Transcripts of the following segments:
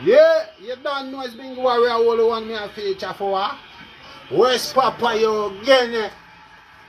Yeah, you don't know it's been warrior all the one me a feature for. West Papua, you again it.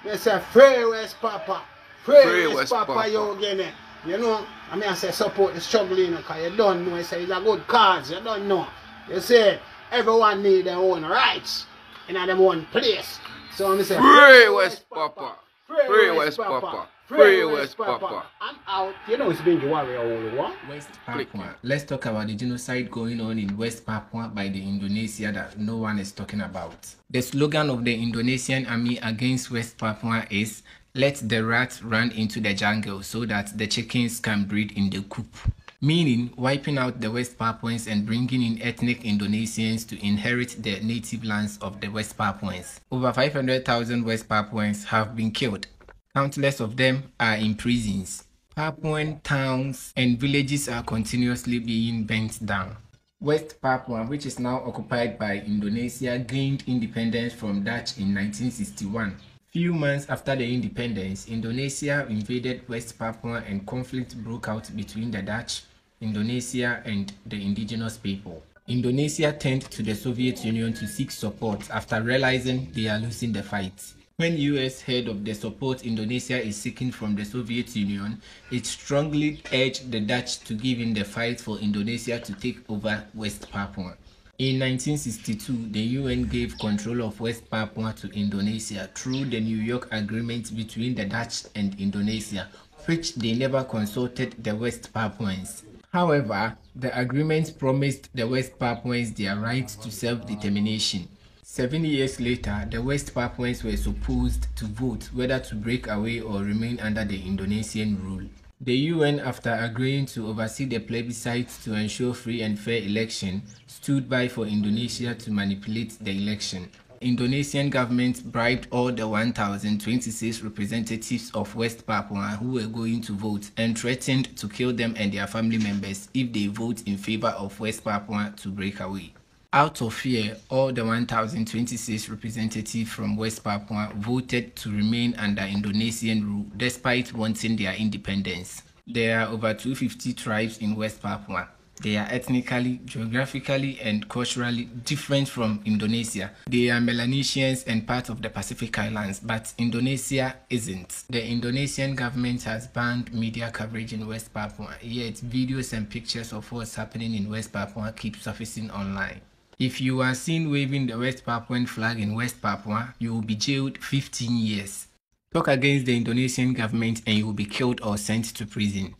They say free West Papua. Free West Papua, you again it. You know, I mean I say support the struggling because you don't know. You say it's a good cause, you don't know. You say everyone need their own rights in their own place. So I say free West Papua. Free West Papua. Free West Papua. I'm out. You know it's been the warrior all the one. West Papua. Let's talk about the genocide going on in West Papua by the Indonesia that no one is talking about. The slogan of the Indonesian army against West Papua is "Let the rats run into the jungle so that the chickens can breed in the coop." Meaning wiping out the West Papuans and bringing in ethnic Indonesians to inherit the native lands of the West Papuans. Over 500,000 West Papuans have been killed. Countless of them are in prisons. Papuan towns and villages are continuously being burnt down. West Papua, which is now occupied by Indonesia, gained independence from Dutch in 1961. Few months after the independence, Indonesia invaded West Papua and conflict broke out between the Dutch, Indonesia, and the indigenous people. Indonesia turned to the Soviet Union to seek support after realizing they are losing the fight. When US heard of the support Indonesia is seeking from the Soviet Union, it strongly urged the Dutch to give in the fight for Indonesia to take over West Papua. In 1962, the UN gave control of West Papua to Indonesia through the New York Agreement between the Dutch and Indonesia, which they never consulted the West Papuans. However, the agreement promised the West Papuans their right to self-determination. 7 years later, the West Papuans were supposed to vote whether to break away or remain under the Indonesian rule. The UN, after agreeing to oversee the plebiscite to ensure free and fair election, stood by for Indonesia to manipulate the election. Indonesian government bribed all the 1,026 representatives of West Papua who were going to vote and threatened to kill them and their family members if they vote in favor of West Papua to break away. Out of fear, all the 1,026 representatives from West Papua voted to remain under Indonesian rule despite wanting their independence. There are over 250 tribes in West Papua. They are ethnically, geographically, and culturally different from Indonesia. They are Melanesians and part of the Pacific Islands, but Indonesia isn't. The Indonesian government has banned media coverage in West Papua, yet videos and pictures of what's happening in West Papua keep surfacing online. If you are seen waving the West Papuan flag in West Papua, you will be jailed 15 years. Talk against the Indonesian government and you will be killed or sent to prison.